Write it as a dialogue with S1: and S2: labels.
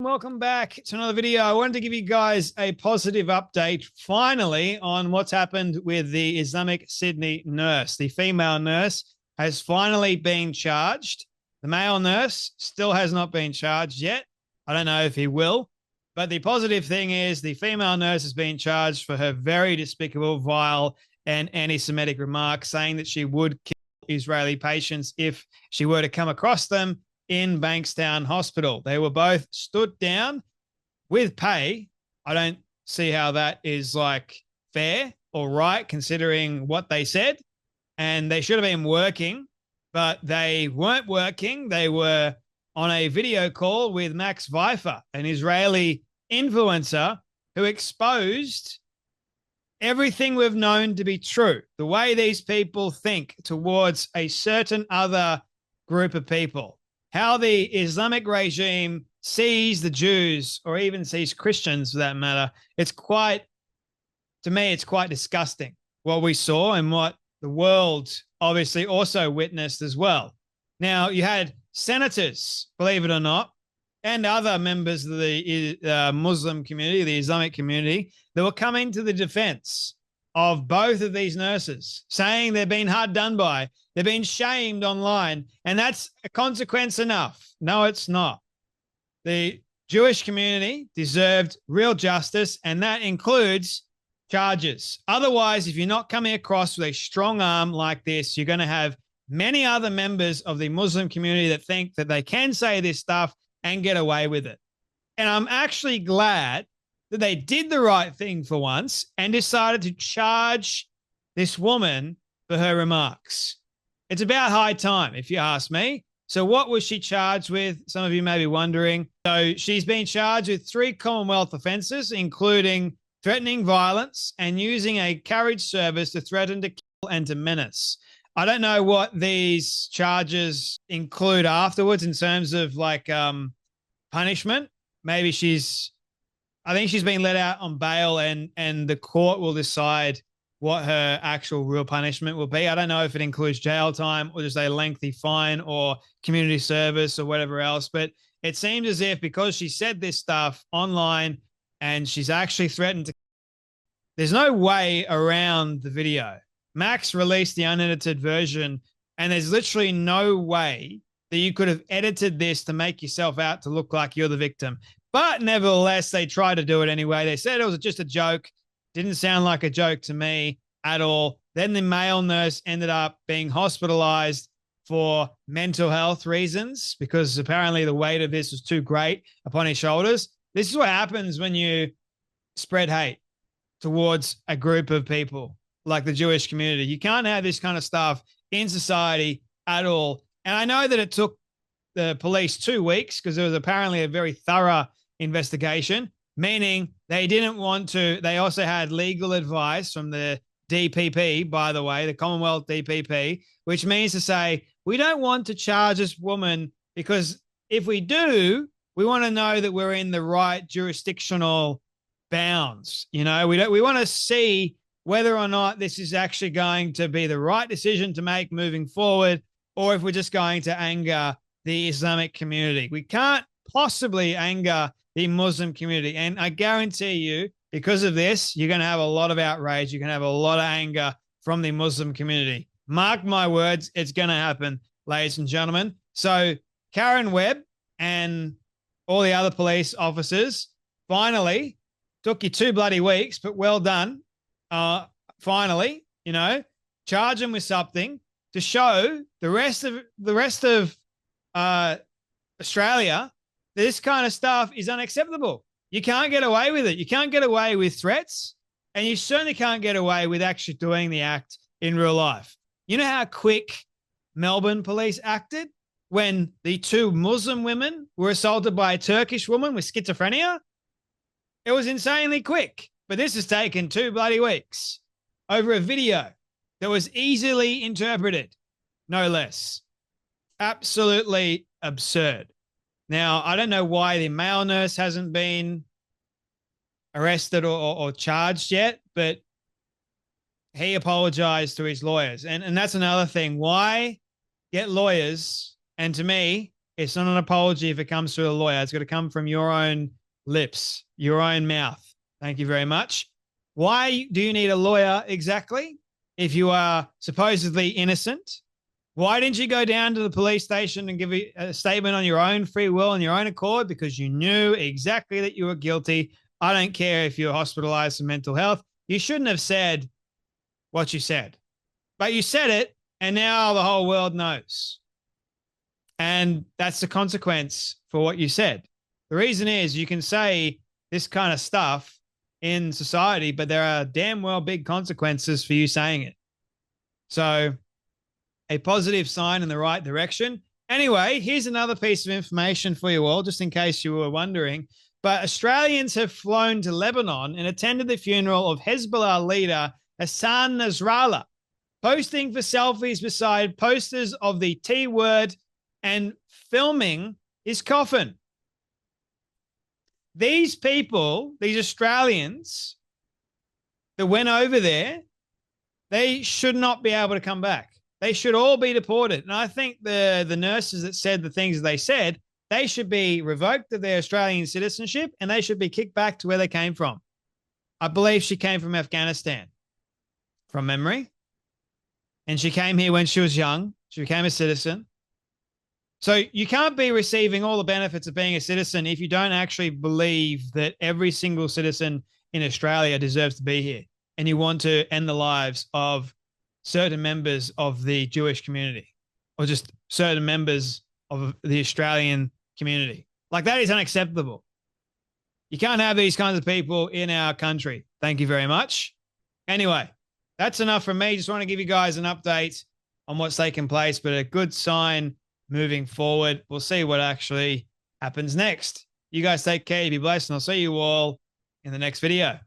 S1: welcome back to another video. I wanted to give you guys a positive update finally on what's happened with the Islamic Sydney nurse. The female nurse has finally been charged. The male nurse still has not been charged yet. I don't know if he will, but the positive thing is the female nurse has been charged for her very despicable, vile, and anti-Semitic remarks, saying that she would kill Israeli patients if she were to come across them in Bankstown Hospital. They were both stood down with pay. I don't see how that is like fair or right considering what they said. And they should have been working, but they weren't working. They were on a video call with Max Pfeiffer, an Israeli influencer who exposed everything we've known to be true, the way these people think towards a certain other group of people, how the Islamic regime sees the Jews or even sees Christians for that matter. It's quite, to me, it's quite disgusting what we saw and what the world obviously also witnessed as well. Now, you had senators, believe it or not, and other members of the Muslim community, the Islamic community, that were coming to the defense of both of these nurses, saying they've been hard done by, they've been shamed online, and that's a consequence enough. No, it's not. The Jewish community deserved real justice, and that includes charges. Otherwise, if you're not coming across with a strong arm like this, you're going to have many other members of the Muslim community that think that they can say this stuff and get away with it. And I'm actually glad that they did the right thing for once and decided to charge this woman for her remarks. It's about high time, if you ask me. So what was she charged with? Some of you may be wondering. So she's been charged with 3 Commonwealth offenses, including threatening violence and using a carriage service to threaten to kill and to menace. I don't know what these charges include afterwards in terms of like punishment. Maybe I think she's been let out on bail and the court will decide what her actual real punishment will be. I don't know if it includes jail time or just a lengthy fine or community service or whatever else, but it seems as if because she said this stuff online and she's actually threatened to, there's no way around the video. Max released the unedited version and there's literally no way that you could have edited this to make yourself out to look like you're the victim. But nevertheless, they tried to do it anyway. They said it was just a joke. Didn't sound like a joke to me at all. Then the male nurse ended up being hospitalized for mental health reasons because apparently the weight of this was too great upon his shoulders. This is what happens when you spread hate towards a group of people like the Jewish community. You can't have this kind of stuff in society at all. And I know that it took the police 2 weeks because it was apparently a very thorough investigation, meaning they didn't want to. They also had legal advice from the DPP, by the way, the Commonwealth DPP, which means to say, we don't want to charge this woman because if we do, we want to know that we're in the right jurisdictional bounds. You know, we want to see whether or not this is actually going to be the right decision to make moving forward, or if we're just going to anger the Islamic community. We can't possibly anger the Muslim community. And I guarantee you, because of this, you're going to have a lot of outrage. You're going to have a lot of anger from the Muslim community. Mark my words, it's going to happen, ladies and gentlemen. So Karen Webb and all the other police officers finally took you 2 bloody weeks, but well done. Finally, you know, charge them with something to show the rest of Australia, this kind of stuff is unacceptable. You can't get away with it. You can't get away with threats, and you certainly can't get away with actually doing the act in real life. You know how quick Melbourne police acted when the 2 Muslim women were assaulted by a Turkish woman with schizophrenia? It was insanely quick, but this has taken 2 bloody weeks over a video that was easily interpreted, no less. Absolutely absurd. Now, I don't know why the male nurse hasn't been arrested or charged yet, but he apologized to his lawyers. And that's another thing. Why get lawyers? And to me, It's not an apology if it comes through a lawyer. It's got to come from your own lips, your own mouth. Thank you very much. Why do you need a lawyer exactly if you are supposedly innocent? Why didn't you go down to the police station and give a statement on your own free will and your own accord? Because you knew exactly that you were guilty. I don't care if you're hospitalized for mental health. You shouldn't have said what you said. But you said it, and now the whole world knows. And that's the consequence for what you said. The reason is you can say this kind of stuff in society, but there are damn well big consequences for you saying it. So a positive sign in the right direction. Anyway, here's another piece of information for you all, just in case you were wondering. But Australians have flown to Lebanon and attended the funeral of Hezbollah leader Hassan Nasrallah, posting for selfies beside posters of the T word and filming his coffin. These people, these Australians that went over there, they should not be able to come back. They should all be deported. And I think the nurses that said the things they said, they should be revoked of their Australian citizenship and they should be kicked back to where they came from. I believe she came from Afghanistan, from memory. And she came here when she was young. She became a citizen. So you can't be receiving all the benefits of being a citizen if you don't actually believe that every single citizen in Australia deserves to be here and you want to end the lives of certain members of the Jewish community or just certain members of the Australian community. Like, that is unacceptable. You can't have these kinds of people in our country. Thank you very much. Anyway, that's enough from me. Just want to give you guys an update on what's taking place, but a good sign moving forward. We'll see what actually happens next. You guys take care, be blessed, and I'll see you all in the next video.